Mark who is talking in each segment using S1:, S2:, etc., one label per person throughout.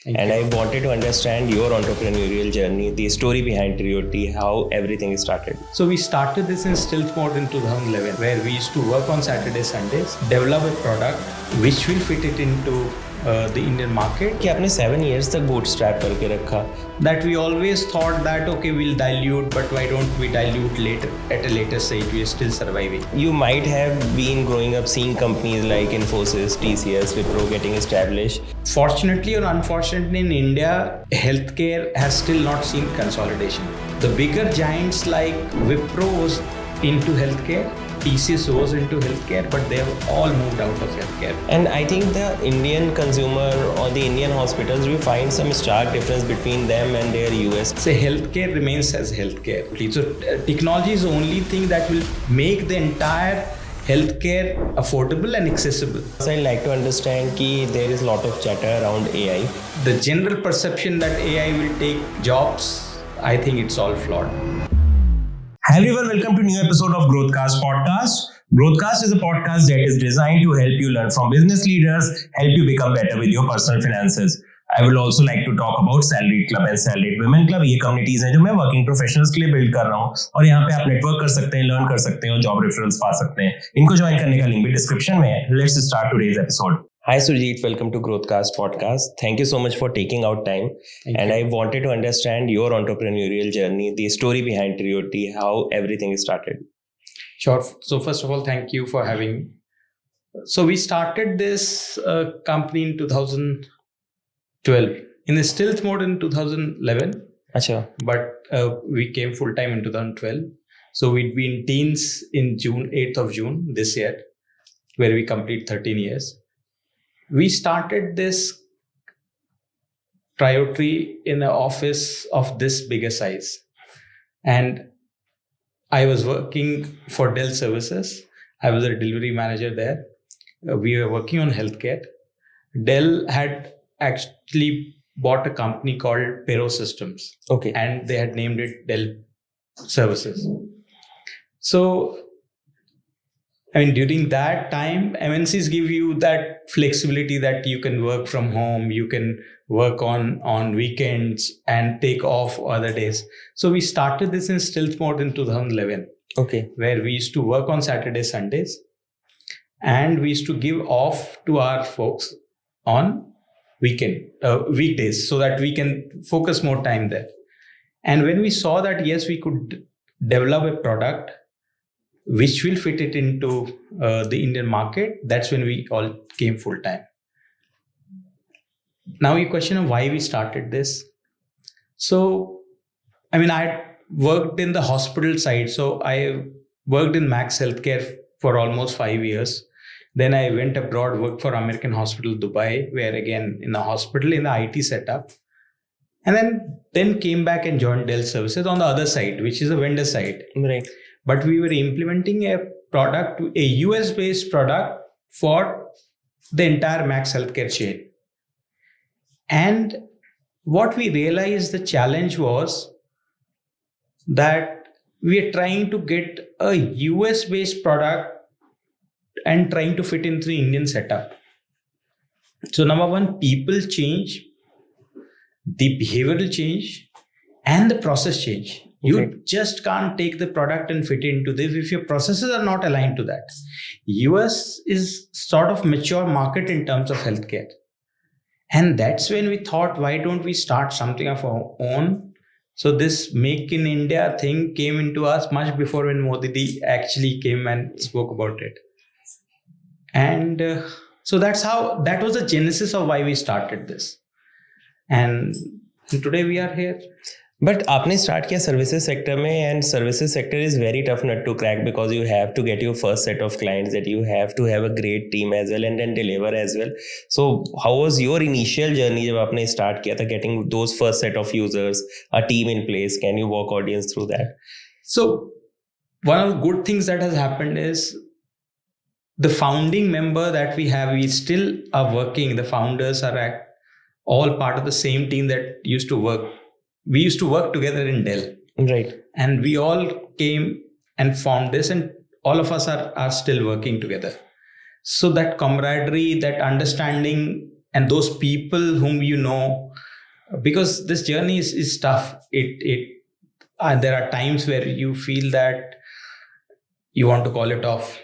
S1: And I wanted to understand your entrepreneurial journey, the story behind Triotree, how everything started.
S2: So we started this in stealth mode in 2011, where we used to work on Saturday, Sundays, develop a product which will fit it into the Indian market.
S1: कि आपने 7 years तक bootstrap करके रखा.
S2: That we always thought that okay, we'll dilute, but why don't we dilute later at a later stage? We are still surviving.
S1: You might have been growing up seeing companies like Infosys, TCS, Wipro getting established.
S2: Fortunately or unfortunately, in India, healthcare has still not seen consolidation. The bigger giants like Wipro was into healthcare, TCS was into healthcare, but they have all moved out of healthcare.
S1: And I think the Indian consumer or the Indian hospitals, we find some stark difference between them and their US.
S2: So healthcare remains as healthcare. So technology is the only thing that will make the entire healthcare affordable and accessible.
S1: So I'd like to understand that there is a lot of chatter around AI.
S2: The general perception that AI will take jobs, I think it's all flawed.
S1: Hi everyone, welcome to a new episode of Growthcast Podcast. Growthcast is a podcast that is designed to help you learn from business leaders, help you become better with your personal finances. I will also like to talk about Salaried Club and Salaried Women Club. ये communities हैं जो मैं working professionals के लिए build कर रहा हूँ और यहाँ पे आप network कर सकते हैं, learn कर सकते हैं और job referrals पा सकते हैं. इनको join करने का link भी description में है. Let's start today's episode. Hi Surjeet, welcome to Growthcast Podcast. Thank you so much for taking out time. I wanted to understand your entrepreneurial journey, the story behind Triotree, how everything started.
S2: Sure. So first of all, thank you for having me. So we started this company in 2012. In the stealth mode in 2011.
S1: Achha.
S2: But we came full time in 2012. So we'd be in teens in June, 8th of June this year, where we complete 13 years. We started this Triotree in an office of this bigger size. And I was working for Dell Services. I was a delivery manager there. We were working on healthcare. Dell had actually bought a company called Pero Systems.
S1: Okay.
S2: And they had named it Dell Services. So, I mean, during that time, MNCs give you that flexibility that you can work from home, you can work on weekends and take off other days. So we started this in stealth mode in 2011.
S1: Okay.
S2: Where we used to work on Saturday, Sundays, and we used to give off to our folks on weekdays so that we can focus more time there. And when we saw that, yes, we could develop a product which will fit it into the Indian market, that's when we all came full time. Now your question of why we started this. So, I mean, I worked in the hospital side. So I worked in Max Healthcare for almost 5 years. Then I went abroad, worked for American Hospital, Dubai, where again in the hospital, in the IT setup. And then came back and joined Dell Services on the other side, which is a vendor side.
S1: Right.
S2: But we were implementing a product, a US-based product for the entire Max Healthcare chain. And what we realized the challenge was that we are trying to get a US-based product and trying to fit into the Indian setup. So number one, people change, the behavioral change, and the process change. You just can't take the product and fit into this if your processes are not aligned to that. US is sort of mature market in terms of healthcare. And that's when we thought, why don't we start something of our own? So this Make in India thing came into us much before when Modi actually came and spoke about it. And so that was the genesis of why we started this. And today we are here.
S1: But आपने start किया services sector में, and services sector is very tough nut to crack because you have to get your first set of clients, that you have to have a great team as well and then deliver as well. So how was your initial journey जब आपने start किया था getting those first set of users, a team in place? Can you walk audience through that?
S2: So one of the good things that has happened is the founding member that we have, we still are working. The founders are all part of the same team that used to work. We used to work together in Dell.
S1: Right.
S2: And we all came and formed this, and all of us are still working together. So that camaraderie, that understanding and those people whom you know, because this journey is tough. There are times where you feel that you want to call it off,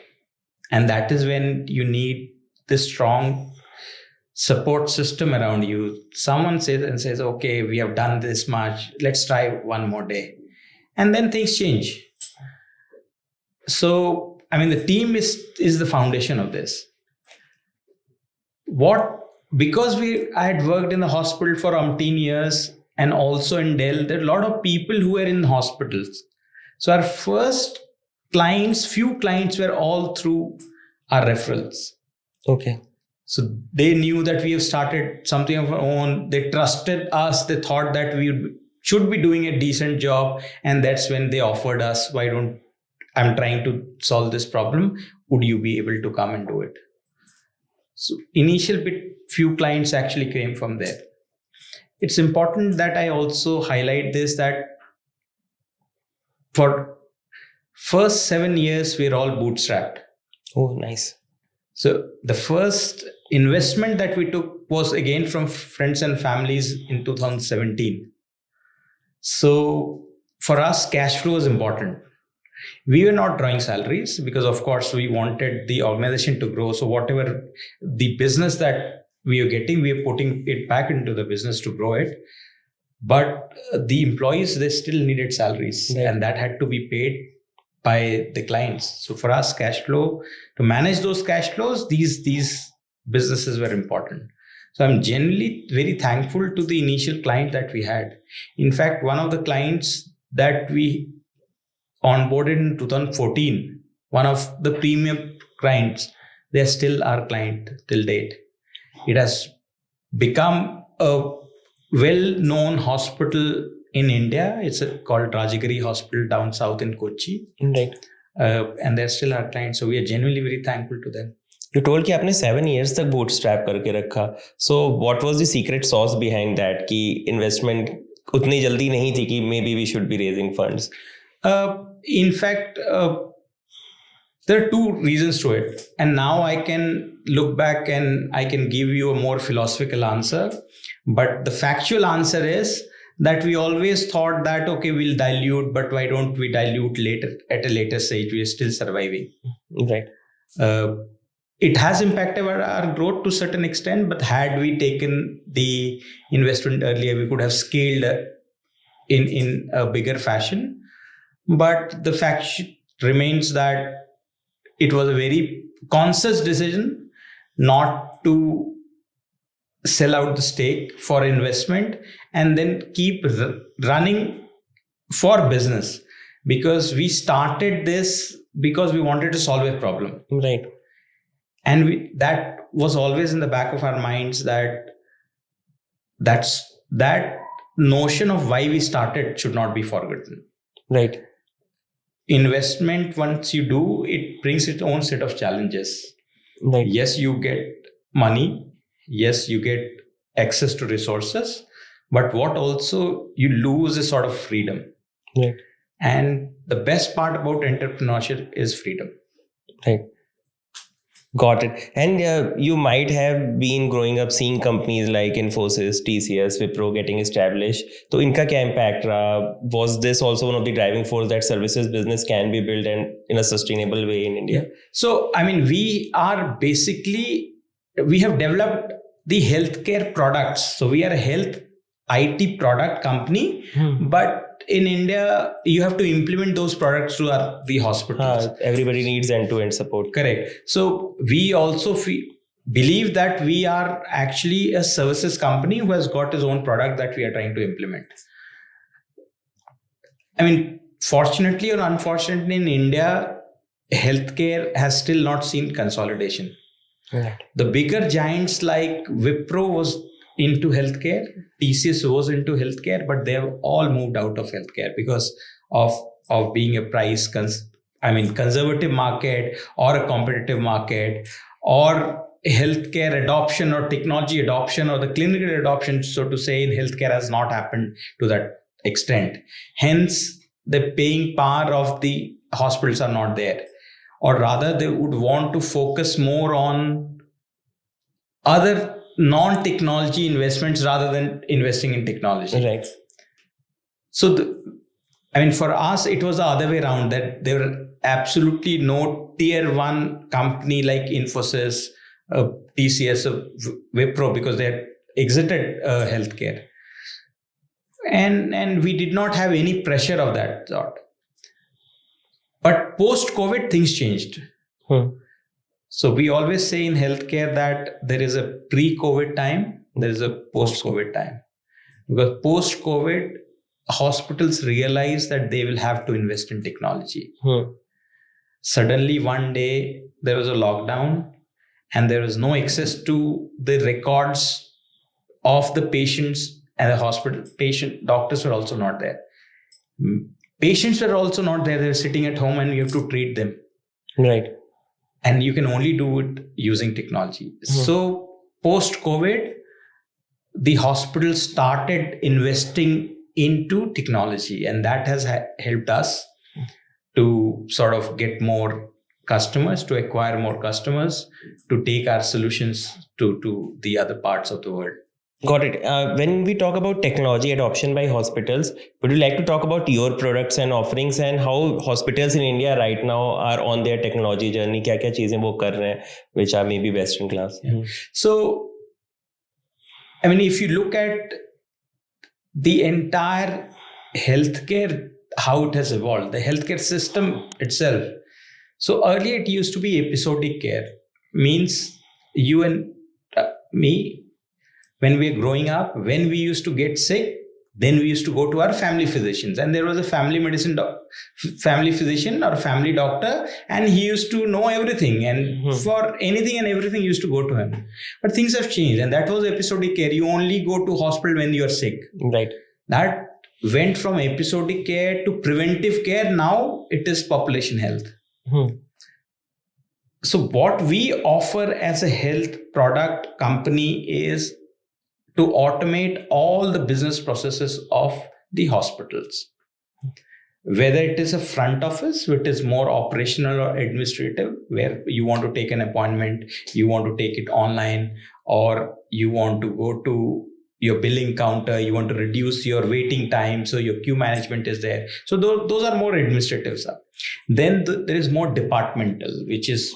S2: and that is when you need this strong support system around you. Someone says, okay, we have done this much, let's try one more day, and then things change. So I mean, the team is the foundation of this. Because I had worked in the hospital for umpteen years, and also in Dell, there are a lot of people who were in hospitals. So our first few clients were all through our referrals.
S1: Okay.
S2: So they knew that we have started something of our own. They trusted us. They thought that we should be doing a decent job. And that's when they offered us, I'm trying to solve this problem. Would you be able to come and do it? So initial few clients actually came from there. It's important that I also highlight this, that for first 7 years, we're all bootstrapped.
S1: Oh, nice.
S2: So the first investment that we took was again from friends and families in 2017. So for us, cash flow is important. We were not drawing salaries because, of course, we wanted the organization to grow. So whatever the business that we are getting, we are putting it back into the business to grow it. But the employees, they still needed salaries, and that had to be paid by the clients. So for us, cash flow, to manage those cash flows, these businesses were important. So I'm genuinely very thankful to the initial client that we had. In fact, one of the clients that we onboarded in 2014, one of the premium clients, they're still our client till date. It has become a well-known hospital in India. It's called Rajagiri Hospital down south in Kochi.
S1: Right.
S2: And they're still our clients. So we are genuinely very thankful to them.
S1: You told कि आपने 7 years तक bootstrap करके रखा. So what was the secret sauce behind that? कि investment उतनी जल्दी नहीं थी कि maybe we should be raising funds.
S2: In fact, there are two reasons to it. And now I can look back and I can give you a more philosophical answer. But the factual answer is that we always thought that, okay, we'll dilute, but why don't we dilute later at a later stage? We are still surviving.
S1: Right.
S2: It has impacted our growth to a certain extent, but had we taken the investment earlier, we could have scaled in a bigger fashion. But the fact remains that it was a very conscious decision not to sell out the stake for investment and then keep running for business, because we started this because we wanted to solve a problem.
S1: Right.
S2: And that was always in the back of our minds, that notion of why we started should not be forgotten.
S1: Right.
S2: Investment, once you do, it brings its own set of challenges.
S1: Right.
S2: Yes, you get money. Yes, you get access to resources. But what also you lose is sort of freedom.
S1: Right.
S2: And the best part about entrepreneurship is freedom.
S1: Right. Got it. And you might have been growing up seeing companies like Infosys, TCS, Wipro getting established. So, इनका क्या impact रहा? Was this also one of the driving force that services business can be built and in a sustainable way in India?
S2: Yeah. So, I mean, we have developed the healthcare products. So we are a health IT product company, but in India, you have to implement those products through the hospitals.
S1: Everybody needs end-to-end support.
S2: Correct. So we also believe that we are actually a services company who has got his own product that we are trying to implement. I mean, fortunately or unfortunately, in India, healthcare has still not seen consolidation.
S1: Right.
S2: The bigger giants like Wipro was into healthcare, TCS was into healthcare, but they have all moved out of healthcare because of being a conservative market or a competitive market, or healthcare adoption or technology adoption or the clinical adoption, so to say, in healthcare has not happened to that extent. Hence, the paying power of the hospitals are not there. Or rather, they would want to focus more on other non-technology investments rather than investing in technology.
S1: Right.
S2: So, for us, it was the other way around, that there were absolutely no tier one company like Infosys, TCS, Wipro, because they had exited healthcare. And we did not have any pressure of that sort. But post-COVID, things changed. So we always say in healthcare that there is a pre-COVID time, there is a post-COVID time. Because post-COVID, hospitals realize that they will have to invest in technology. Suddenly, one day, there was a lockdown and there was no access to the records of the patients at the hospital. Doctors were also not there. Patients were also not there. They were sitting at home and you have to treat them.
S1: Right.
S2: And you can only do it using technology. So post-COVID, the hospital started investing into technology, and that has helped us to sort of get more customers, to acquire more customers, to take our solutions to the other parts of the world.
S1: Got it. When we talk about technology adoption by hospitals, would you like to talk about your products and offerings and how hospitals in India right now are on their technology journey? क्या चीजें वो कर रहे हैं which are maybe best in class?
S2: So, if you look at the entire healthcare, how it has evolved, the healthcare system itself. So earlier it used to be episodic care, means you and me, when we were growing up, when we used to get sick, then we used to go to our family physicians, and there was a family physician or family doctor, and he used to know everything, and for anything and everything used to go to him. But things have changed, and that was episodic care. You only go to hospital when you are sick.
S1: Right.
S2: That went from episodic care to preventive care. Now it is population health. So what we offer as a health product company is to automate all the business processes of the hospitals. Whether it is a front office, which is more operational or administrative, where you want to take an appointment, you want to take it online, or you want to go to your billing counter, you want to reduce your waiting time, so your queue management is there. So those are more administrative stuff. Then there is more departmental, which is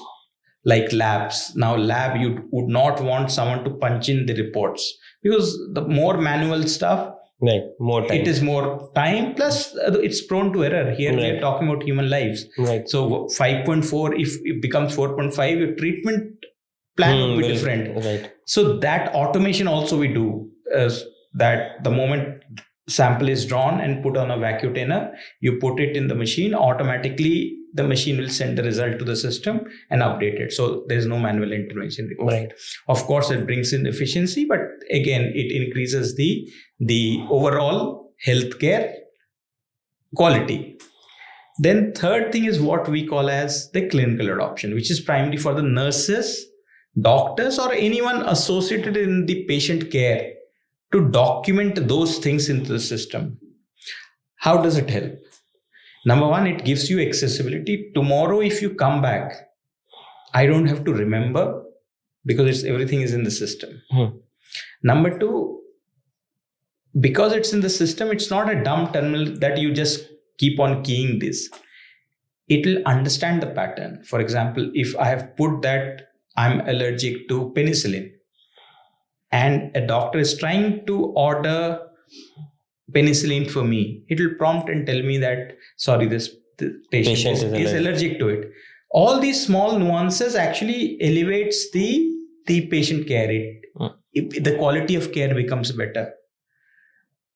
S2: like labs. Now lab, you would not want someone to punch in the reports, because the more manual stuff,
S1: right, more time.
S2: It is more time, plus it's prone to error. Here we are talking about human lives.
S1: Right.
S2: So 5.4, if it becomes 4.5, your treatment plan will be different.
S1: Right.
S2: So that automation also we do, is that the moment sample is drawn and put on a vacuum, you put it in the machine, automatically the machine will send the result to the system and update it. So there's no manual intervention required.
S1: Right.
S2: Of course, it brings in efficiency, but again, it increases the overall healthcare quality. Then third thing is what we call as the clinical adoption, which is primarily for the nurses, doctors, or anyone associated in the patient care, to document those things into the system. How does it help? Number one, it gives you accessibility. Tomorrow, if you come back, I don't have to remember, because everything is in the system. Number two, because it's in the system, it's not a dumb terminal that you just keep on keying this. It will understand the pattern. For example, if I have put that I'm allergic to penicillin, and a doctor is trying to order penicillin for me, it will prompt and tell me that, sorry, the patient is allergic to it. All these small nuances actually elevates the patient care. The quality of care becomes better.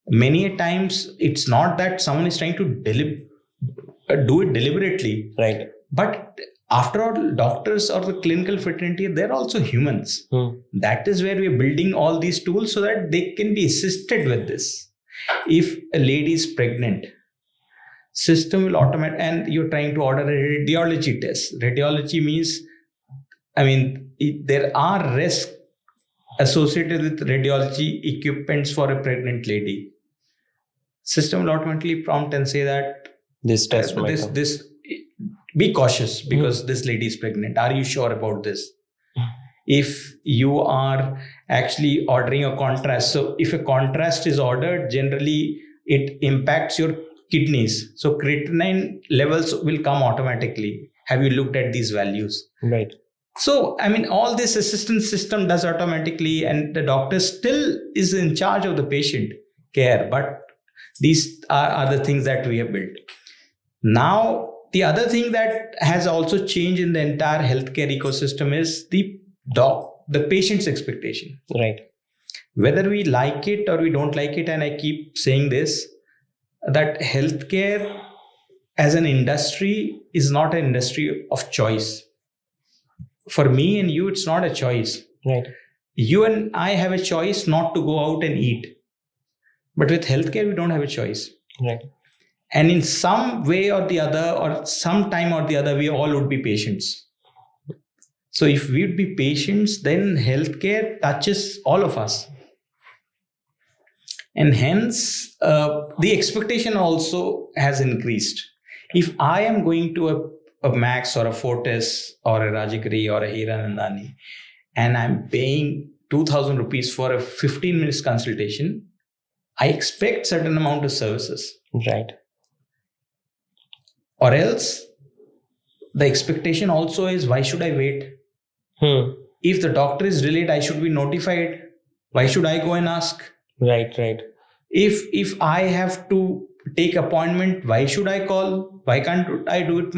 S2: Many a times, it's not that someone is trying to do it deliberately.
S1: Right.
S2: But after all, doctors or the clinical fraternity, they're also humans. That is where we're building all these tools so that they can be assisted with this. If a lady is pregnant, system will automate, and you're trying to order a radiology test. Radiology means, there are risks associated with radiology equipments for a pregnant lady. System will automatically prompt and say that
S1: this test
S2: be cautious, because this lady is pregnant. Are you sure about this? if you are actually ordering a contrast. So if a contrast is ordered, generally it impacts your kidneys. So creatinine levels will come automatically. Have you looked at these values?
S1: Right.
S2: So, I mean, all this assistance system does automatically, and the doctor still is in charge of the patient care. But these are the things that we have built. Now, the other thing that has also changed in the entire healthcare ecosystem is the patient's expectation.
S1: Right.
S2: Whether we like it or we don't like it, and I keep saying this, that healthcare as an industry is not an industry of choice. For me and you, it's not a choice.
S1: Right.
S2: You and I have a choice not to go out and eat. But with healthcare, we don't have a choice.
S1: Right.
S2: And in some way or the other, or some time or the other, we all would be patients. So if we would be patients, then healthcare touches all of us. And hence, the expectation also has increased. If I am going to a Max or a Fortis or a Rajagiri or a Hiranandani, and I'm paying 2,000 rupees for a 15 minutes consultation, I expect certain amount of services.
S1: Right.
S2: Or else, the expectation also is, why should I wait? If the doctor is delayed, I should be notified. Why should I go and ask?
S1: Right. Right.
S2: If I have to take appointment, why should I call? Why can't I do it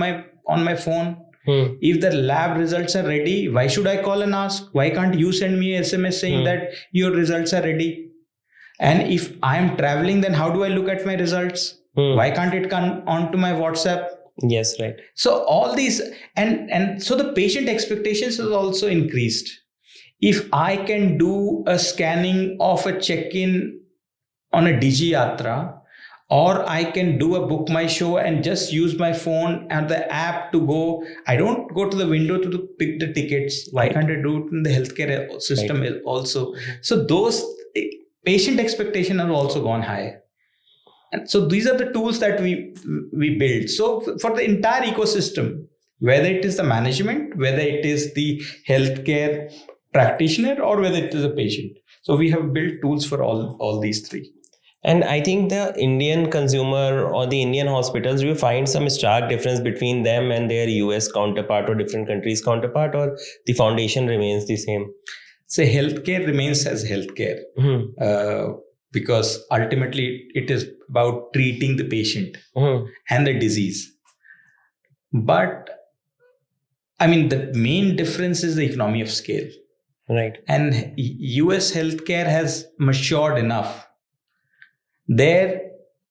S2: on my phone? If the lab results are ready, why should I call and ask? Why can't you send me a SMS saying that your results are ready? And if I am traveling, then how do I look at my results? Why can't it come onto my WhatsApp?
S1: Yes, right.
S2: So all these, and so the patient expectations has also increased. If I can do a scanning of a check-in on a DigiYatra, or I can do a Book My Show and just use my phone and the app to go. I don't go to the window to pick the tickets. Why can't I do it in the healthcare system also? So those patient expectations have also gone higher. And so these are the tools that we build. So for the entire ecosystem, whether it is the management, whether it is the healthcare practitioner, or whether it is a patient. So we have built tools for all these three.
S1: And I think the Indian consumer or the Indian hospitals, you find some stark difference between them and their US counterpart or different countries' counterpart, or the foundation remains the same?
S2: So healthcare remains as healthcare because ultimately it is about treating the patient and the disease. But I mean, the main difference is the economy of scale.
S1: Right.
S2: And US healthcare has matured enough. There,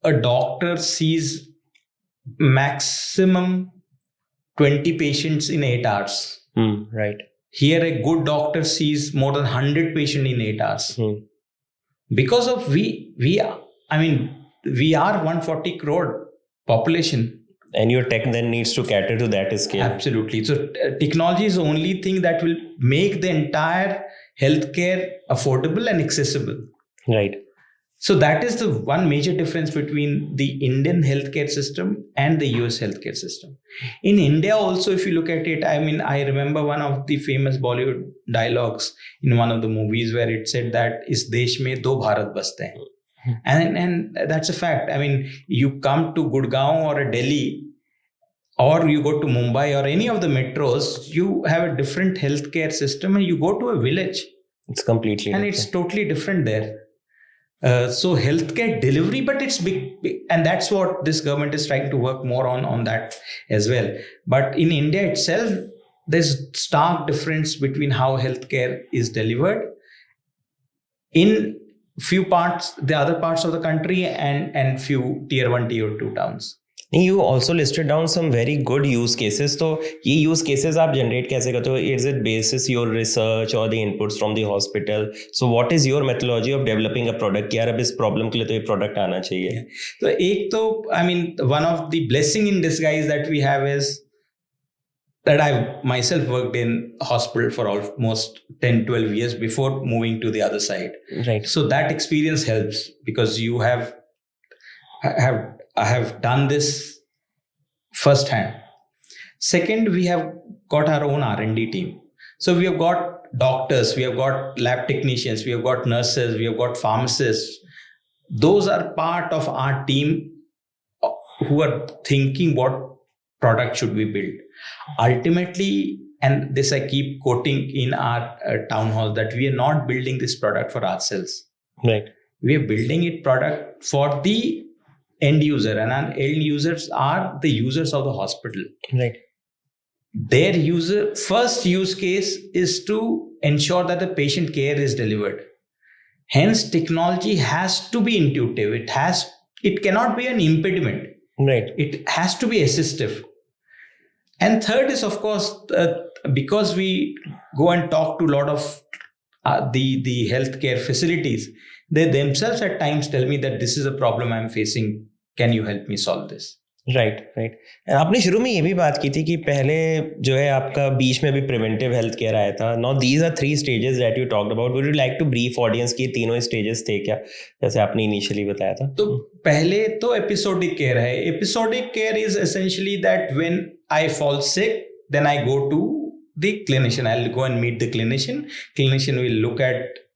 S2: a doctor sees maximum 20 patients in 8 hours.
S1: Right.
S2: Here, a good doctor sees more than 100 patients in 8 hours. Because of we are 140 crore population.
S1: And your tech then needs to cater to that scale.
S2: Absolutely. So technology is the only thing that will make the entire healthcare affordable and accessible.
S1: Right.
S2: So that is the one major difference between the Indian healthcare system and the US healthcare system. In India also, if you look at it, I mean, I remember one of the famous Bollywood dialogues in one of the movies where it said that is desh mein do Bharat baste hain. And that's a fact. I mean, you come to Gurgaon or a Delhi, or you go to Mumbai or any of the metros, you have a different healthcare system, and you go to a village.
S1: It's completely
S2: and
S1: different.
S2: It's totally different there. So healthcare delivery, but it's big, and that's what this government is trying to work more on that as well. But in India itself, there's stark difference between how healthcare is delivered in few parts, the other parts of the country, and few tier 1, tier 2 towns.
S1: You also listed down some very good use cases. So ये use cases आप generate कैसे करते हो? Is it basis your research or the inputs from the hospital? So what is your methodology of developing a product? कि यार अब इस problem के लिए तो ये product आना चाहिए.
S2: So एक तो I mean one of the blessing in disguise that we have is that I myself worked in hospital for almost 10-12 years before moving to the other side.
S1: Right.
S2: So that experience helps because you I have done this firsthand. Second, we have got our own R&D team. So we have got doctors, we have got lab technicians, we have got nurses, we have got pharmacists. Those are part of our team who are thinking what product should we build. Ultimately, and this I keep quoting in our town hall, that we are not building this product for ourselves.
S1: Right.
S2: We are building it product for the end user, and our end users are the users of the hospital.
S1: Right.
S2: Their first use case is to ensure that the patient care is delivered. Hence, technology has to be intuitive. It cannot be an impediment.
S1: Right.
S2: It has to be assistive. And third is, of course, because we go and talk to a lot of the healthcare facilities, they themselves at times tell me that this is a problem I'm facing. Can you help me solve this?
S1: Right. आपने शुरू में ये भी बात की थी कि पहले जो है आपका बीच में भी प्रिवेंटिव हेल्थ केयर आया था. Now these are 3 stages that you talked about. Would you like to brief audience की तीनों स्टेजेस थे क्या, जैसे आपने इनिशियली बताया था?
S2: तो पहले तो एपिसोडिक केयर है. Episodic care is essentially that when I fall sick, then I go to the clinician. I will go and meet the clinician. Clinician will look at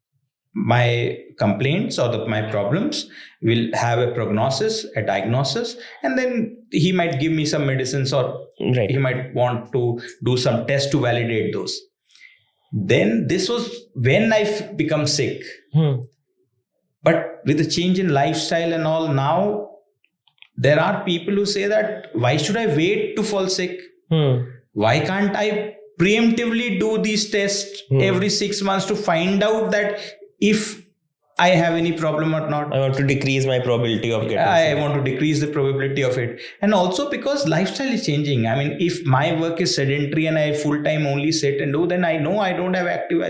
S2: my complaints or my problems, will have a prognosis, a diagnosis, and then he might give me some medicines, or he might want to do some tests to validate those. Then this was when I become sick. But with the change in lifestyle and all, now there are people who say that why should I wait to fall sick? Why can't I preemptively do these tests every 6 months to find out that if I have any problem or not?
S1: I want to decrease my probability of getting sick.
S2: I want to decrease the probability of it. And also because lifestyle is changing. I mean, if my work is sedentary and I full-time only sit and do, then I know I don't have active.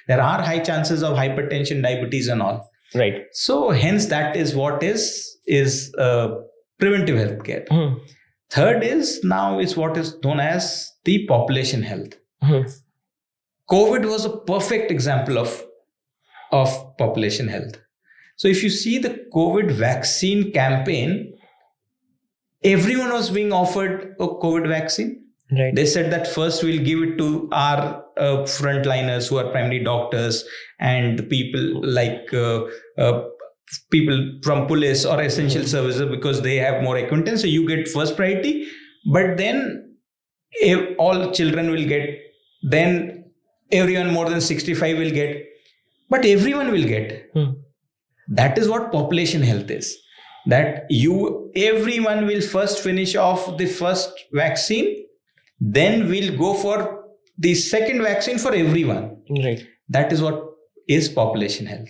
S2: There are high chances of hypertension, diabetes and all.
S1: Right.
S2: So hence that is what is preventive healthcare. Third is now is what is known as the population health. COVID was a perfect example of population health. So if you see the COVID vaccine campaign, everyone was being offered a COVID vaccine.
S1: Right.
S2: They said that first we'll give it to our frontliners who are primary doctors and people like people from police or essential services, because they have more acquaintance. So you get first priority, but then all children will get, then everyone more than 65 will get. But everyone will get. That is what population health is. That everyone will first finish off the first vaccine, then we'll go for the second vaccine for everyone.
S1: Right.
S2: That is what is population health.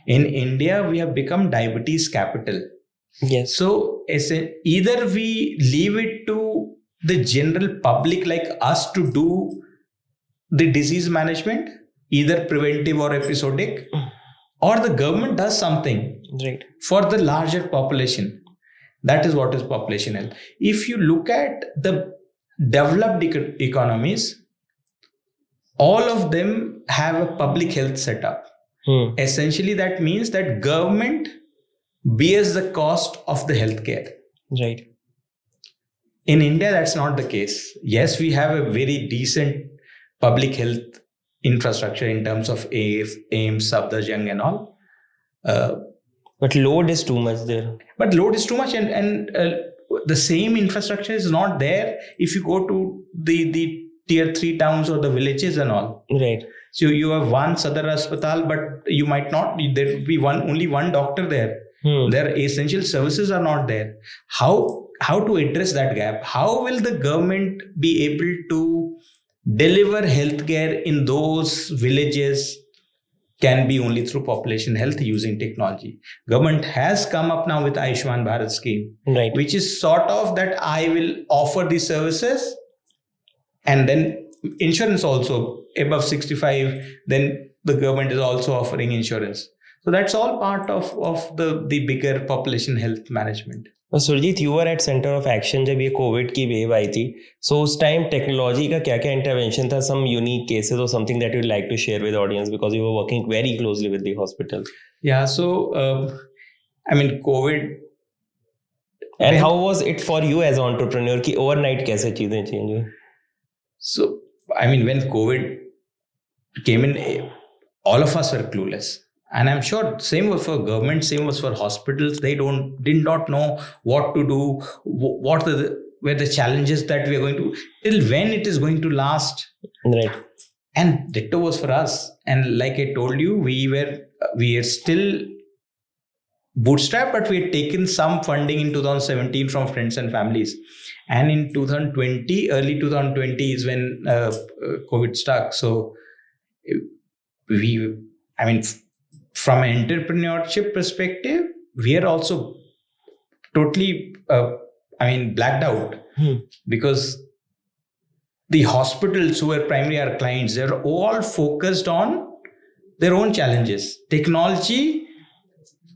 S2: In India, we have become diabetes capital.
S1: Yes.
S2: So either we leave it to the general public like us to do the disease management, either preventive or episodic, or the government does something for the larger population. That is what is population health. If you look at the developed economies, all of them have a public health setup. Essentially, that means that government bears the cost of the healthcare.
S1: Right.
S2: In India, that's not the case. Yes, we have a very decent public health infrastructure in terms of AIMS, Safdarjung and all.
S1: But load is too much there.
S2: But load is too much, and the same infrastructure is not there if you go to the tier 3 towns or the villages and all.
S1: Right.
S2: So you have one Sadar Hospital, but you might not, there will be only one doctor there. Their essential services are not there. How to address that gap? How will the government be able to deliver healthcare in those villages? Can be only through population health using technology. Government has come up now with Ayushman Bharat scheme,
S1: right,
S2: which is sort of that I will offer these services, and then insurance also above 65. Then the government is also offering insurance. So that's all part of the bigger population health management.
S1: Surjit, you are at centre of action जब ये Covid की wave आई थी. सो उस time technology का क्या क्या intervention था? Some unique cases और something that you like to share with audience, because you were working very closely with the hospital.
S2: या so I mean COVID,
S1: and how was it for you as entrepreneur कि overnight कैसे चीजें change हुई?
S2: So I mean when COVID came in, all of us were clueless. And I'm sure same was for government, same was for hospitals. They did not know what to do, what were the challenges that we are going to, till when it is going to last.
S1: Right.
S2: And ditto was for us. And like I told you, we are still bootstrapped, but we had taken some funding in 2017 from friends and families. And in 2020, early 2020 is when COVID struck. So from an entrepreneurship perspective, we are also totally, blacked out, because the hospitals who were primarily our clients, they're all focused on their own challenges. Technology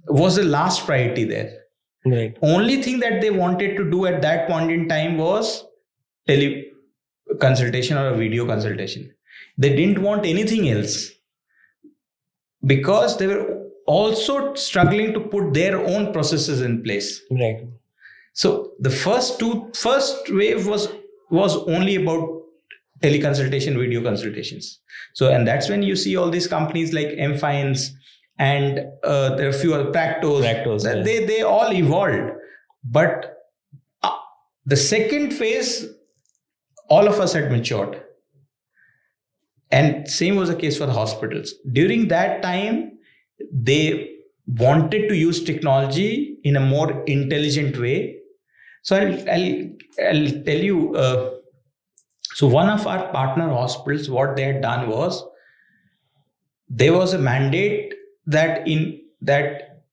S2: was the last priority there.
S1: Right.
S2: Only thing that they wanted to do at that point in time was teleconsultation or a video consultation. They didn't want anything else, because they were also struggling to put their own processes in place.
S1: Right.
S2: So the first wave was only about teleconsultation, video consultations. So, and that's when you see all these companies like M-Finance and there are a few other Practos,
S1: yeah.
S2: they all evolved. But the second phase, all of us had matured. And same was the case for the hospitals. During that time, they wanted to use technology in a more intelligent way. So I'll tell you. So one of our partner hospitals, what they had done was, there was a mandate that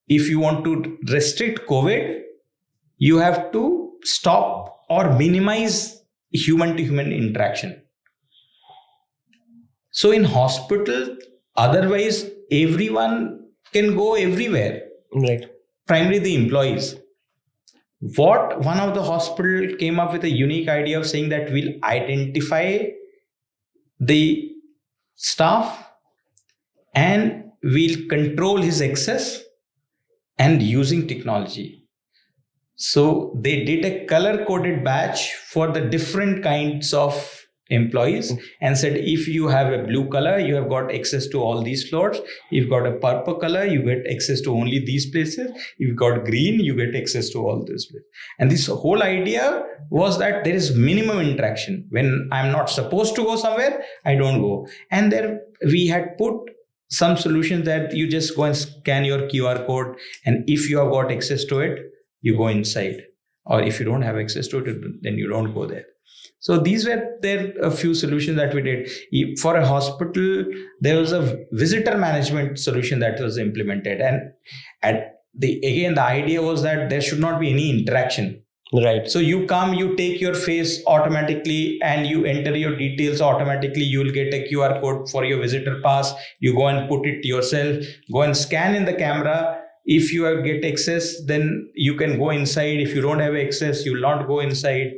S2: if you want to restrict COVID, you have to stop or minimize human-to-human interaction. So in hospital, otherwise everyone can go everywhere.
S1: Right.
S2: Primarily the employees. What one of the hospital came up with a unique idea of saying that we'll identify the staff and we'll control his access and using technology. So they did a color-coded badge for the different kinds of employees and said, if you have a blue color, you have got access to all these floors. If you've got a purple color, you get access to only these places. If you've got green, you get access to all these places. And this whole idea was that there is minimum interaction. When I'm not supposed to go somewhere, I don't go. And there we had put some solutions that you just go and scan your QR code, and if you have got access to it, you go inside. Or if you don't have access to it, then you don't go there. So these were a few solutions that we did. For a hospital, there was a visitor management solution that was implemented. And the idea was that there should not be any interaction.
S1: Right.
S2: So you come, you take your face automatically and you enter your details automatically. You will get a QR code for your visitor pass. You go and put it yourself, go and scan in the camera. If you get access, then you can go inside. If you don't have access, you will not go inside.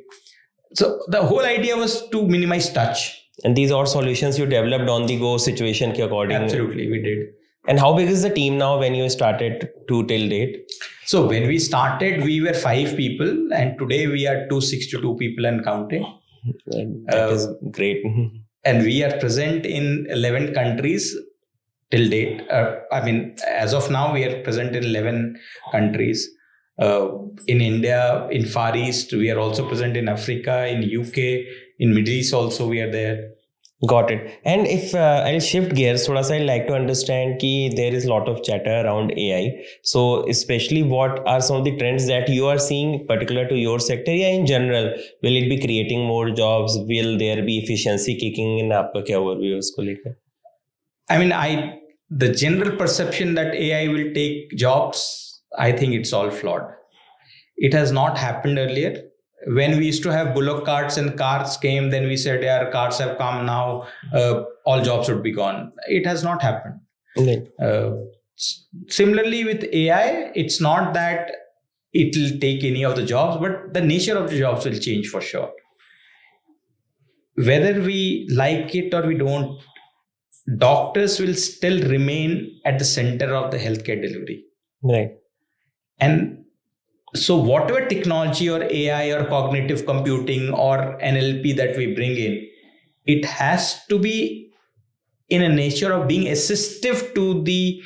S2: So the whole idea was to minimize touch.
S1: And these are solutions you developed on the go situation ke according.
S2: Absolutely, we did.
S1: And how big is the team now when you started to till date?
S2: So when we started, we were 5 people, and today we are 262 people and counting.
S1: That is great.
S2: And we are present in 11 countries till date. As of now, we are present in 11 countries. In India, in Far East, we are also present in Africa, in UK, in Middle East also we are there.
S1: Got it. And if I'll shift gears, I'd like to understand that there is a lot of chatter around AI. So especially what are some of the trends that you are seeing particular to your sector? Yeah, in general, will it be creating more jobs? Will there be efficiency kicking in? Aapka kya overview hai usko lekar?
S2: The general perception that AI will take jobs, I think it's all flawed. It has not happened earlier. When we used to have bullock carts and cars came, then we said, yeah, cars have come now, all jobs would be gone. It has not happened. Similarly with AI, it's not that it will take any of the jobs, but the nature of the jobs will change for sure. Whether we like it or we don't, doctors will still remain at the center of the healthcare delivery.
S1: Right.
S2: And so whatever technology or AI or cognitive computing or NLP that we bring in, it has to be in a nature of being assistive to the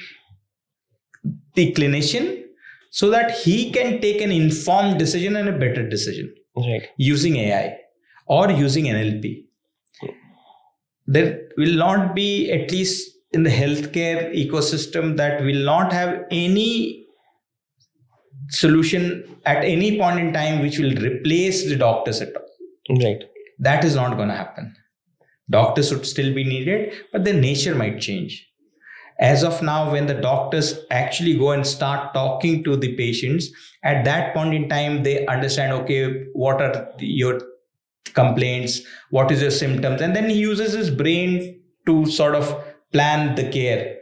S2: clinician so that he can take an informed decision and a better decision using AI or using NLP. There will not be, at least in the healthcare ecosystem, that will not have any solution at any point in time which will replace the doctors at all. That is not going to happen. Doctors would still be needed, but their nature might change. As of now, when the doctors actually go and start talking to the patients, at that point in time, they understand, okay, what are your complaints, what is your symptoms, and then he uses his brain to sort of plan the care.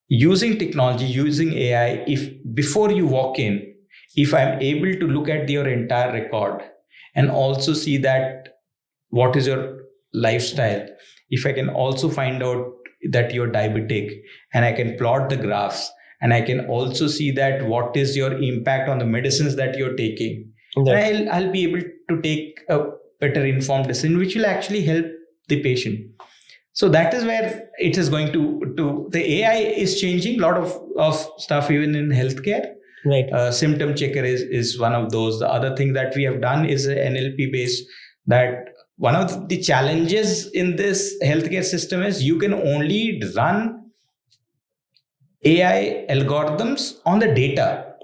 S2: Using technology, using AI, if before you walk in, if I'm able to look at your entire record and also see that what is your lifestyle, if I can also find out that you're diabetic and I can plot the graphs, and I can also see that what is your impact on the medicines that you're taking, I'll be able to take a better informed decision which will actually help the patient. So that is where it is going to the AI is changing a lot of stuff even in healthcare. Symptom checker is one of those. The other thing that we have done is NLP based. That one of the challenges in this healthcare system is you can only run AI algorithms on the data.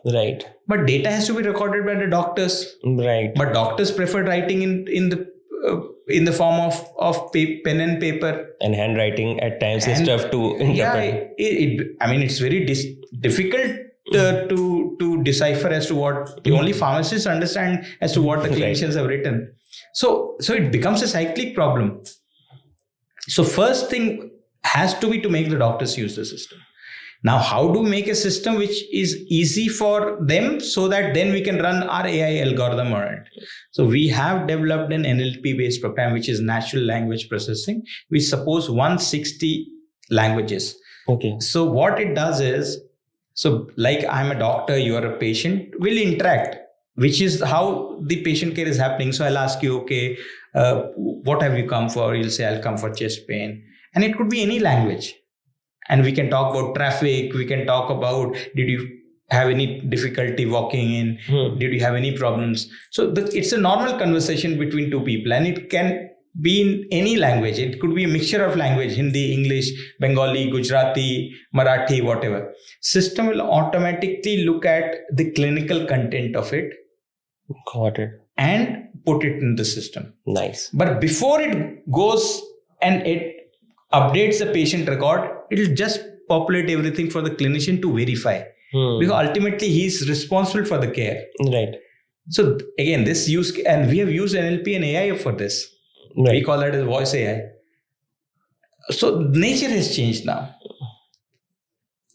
S2: But data has to be recorded by the doctors. But doctors prefer writing in the form of pen and paper.
S1: And handwriting at times is tough to interpret.
S2: It's very difficult to decipher as to what the only pharmacists understand as to what the clinicians have written. So it becomes a cyclic problem. So first thing has to be to make the doctors use the system. Now, how do we make a system which is easy for them so that then we can run our AI algorithm on it? So we have developed an NLP based program, which is natural language processing, which supports 160 languages. So what it does is, so like I'm a doctor, you are a patient, we'll interact, which is how the patient care is happening. So I'll ask you, okay, what have you come for? You'll say, I'll come for chest pain. And it could be any language. And we can talk about traffic. We can talk about, did you have any difficulty walking in? Did you have any problems? So it's a normal conversation between two people, and it can be in any language. It could be a mixture of language, Hindi, English, Bengali, Gujarati, Marathi, whatever. System will automatically look at the clinical content of it. And put it in the system. But before it goes and it updates the patient record, it'll just populate everything for the clinician to verify. Because ultimately he's responsible for the care. So again, this use, and we have used NLP and AI for this. We call that as voice AI. So nature has changed now.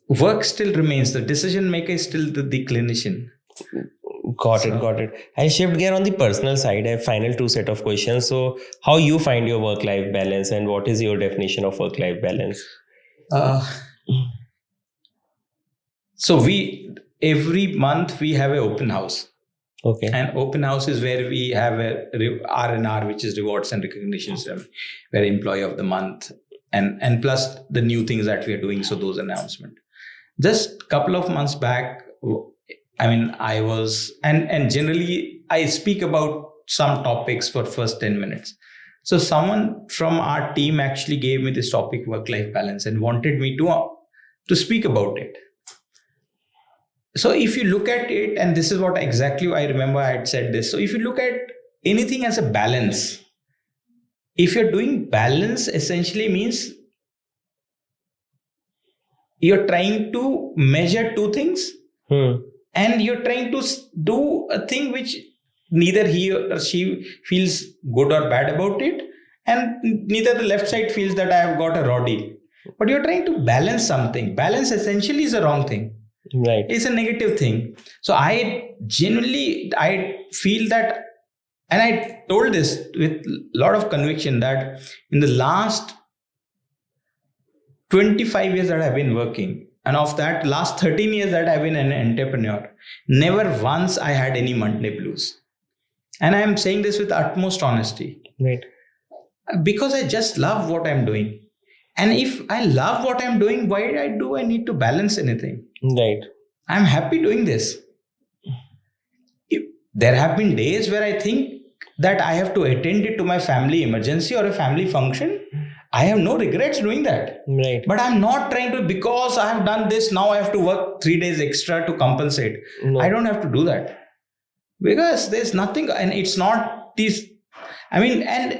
S2: Work still remains. The decision maker is still the clinician.
S1: Got it. I'll shift gear on the personal side. I have final two set of questions. So how you find your work-life balance, and what is your definition of work-life balance?
S2: So every month we have an open house. And open house is where we have a R&R, which is rewards and recognitions, where employee of the month, and plus the new things that we are doing. So those announcements. Just a couple of months back, I was, and generally I speak about some topics for first 10 minutes. So someone from our team actually gave me this topic, work-life balance, and wanted me to speak about it. So if you look at it, and this is what exactly I remember I had said this. So if you look at anything as a balance, if you're doing balance, essentially means you're trying to measure two things. And you're trying to do a thing which neither he or she feels good or bad about it, and neither the left side feels that I have got a raw deal. But you're trying to balance something. Balance essentially is a wrong thing. It's a negative thing. So I feel that, and I told this with a lot of conviction, that in the last 25 years that I've been working, and of that last 13 years that I've been an entrepreneur, never once I had any Monday blues. And I am saying this with utmost honesty. Because I just love what I'm doing. And if I love what I'm doing, why do I need to balance anything?
S1: Right.
S2: I'm happy doing this. There have been days where I think that I have to attend it to my family emergency or a family function. I have no regrets doing that.
S1: Right.
S2: But I'm not trying to, because I have done this, now I have to work 3 days extra to compensate.
S1: No.
S2: I don't have to do that. Because there's nothing, and it's not this, and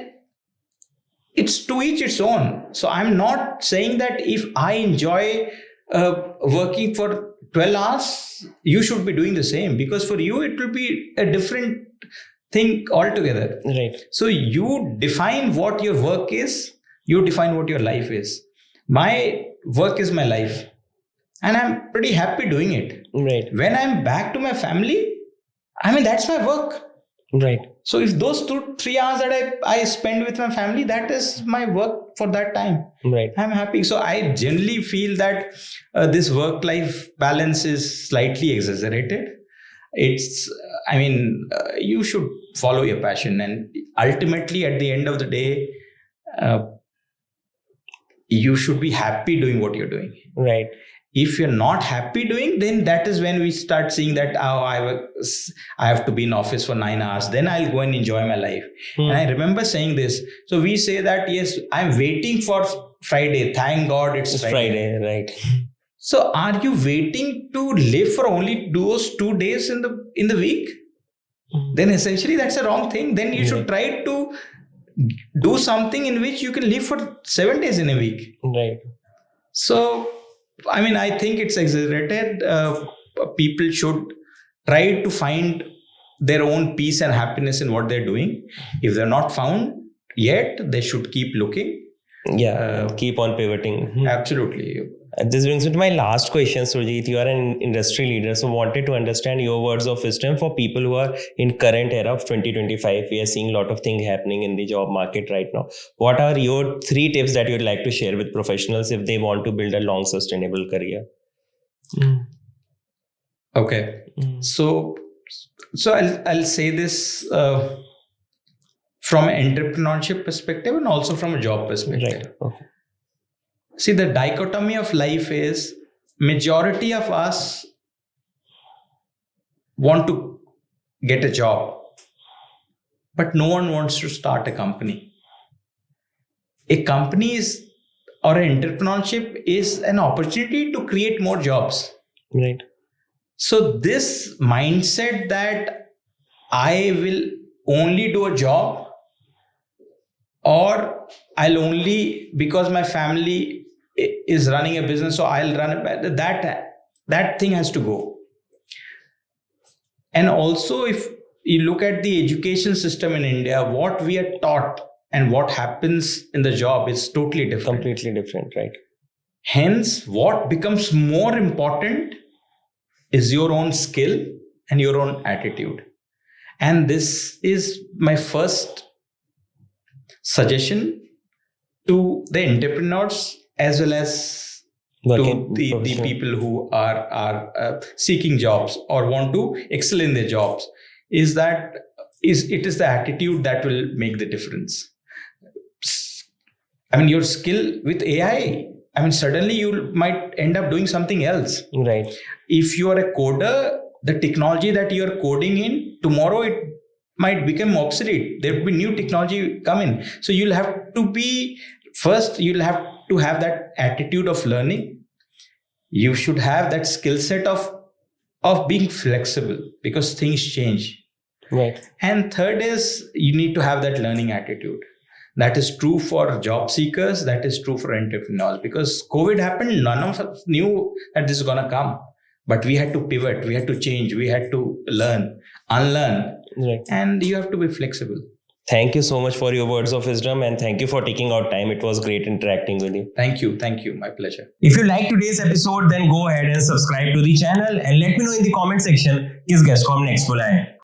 S2: it's to each its own. So I'm not saying that if I enjoy working for 12 hours, you should be doing the same, because for you it will be a different thing altogether.
S1: Right.
S2: So you define what your work is, you define what your life is. My work is my life, and I'm pretty happy doing it.
S1: Right.
S2: When I'm back to my family, that's my work.
S1: Right.
S2: So if those 2-3 hours that I spend with my family, that is my work for that time.
S1: Right.
S2: I'm happy. So I generally feel that this work-life balance is slightly exaggerated. It's, you should follow your passion, and ultimately at the end of the day, you should be happy doing what you're doing.
S1: Right.
S2: If you're not happy doing, then that is when we start seeing that, I have to be in office for 9 hours, then I'll go and enjoy my life. And I remember saying this. So we say that, yes, I'm waiting for Friday. Thank God it's Friday.
S1: Right.
S2: So are you waiting to live for only those 2 days in the week? Then essentially that's a wrong thing. Then you should try to do something in which you can live for 7 days in a week.
S1: Right.
S2: So I think it's exaggerated. People should try to find their own peace and happiness in what they're doing. If they're not found yet, they should keep looking.
S1: Yeah, keep on pivoting.
S2: Absolutely.
S1: This brings me to my last question, Surjeet. You are an industry leader, so wanted to understand your words of wisdom for people who are in current era of 2025. We are seeing a lot of things happening in the job market right now. What are your 3 tips that you'd like to share with professionals if they want to build a long, sustainable career?
S2: Okay. So I'll say this from an entrepreneurship perspective and also from a job perspective.
S1: Right. Okay.
S2: See, the dichotomy of life is majority of us want to get a job, but no one wants to start a company. A company is, or an entrepreneurship is an opportunity to create more jobs.
S1: Right.
S2: So this mindset that I will only do a job, or I'll only, because my family is running a business, so I'll run it, that thing has to go. And also, if you look at the education system in India, what we are taught and what happens in the job is totally different.
S1: Completely different, right?
S2: Hence, what becomes more important is your own skill and your own attitude. And this is my first suggestion to the entrepreneurs as well as to the people who are seeking jobs or want to excel in their jobs, is that it is the attitude that will make the difference. Your skill with AI, suddenly you might end up doing something else.
S1: Right.
S2: If you are a coder, the technology that you are coding in, tomorrow it might become obsolete. There will be new technology coming. So you'll have to be, first you'll have to have that attitude of learning. You should have that skill set of being flexible, because things change.
S1: Right.
S2: And third is, you need to have that learning attitude. That is true for job seekers. That is true for entrepreneurs. Because COVID happened, none of us knew that this is going to come. But we had to pivot. We had to change. We had to learn, unlearn.
S1: Right.
S2: And you have to be flexible.
S1: Thank you so much for your words of wisdom, and thank you for taking out time. It was great interacting with you.
S2: Thank you. Thank you. My pleasure.
S1: If you like today's episode, then go ahead and subscribe to the channel and let me know in the comment section किस guest को हम next बुलाएं.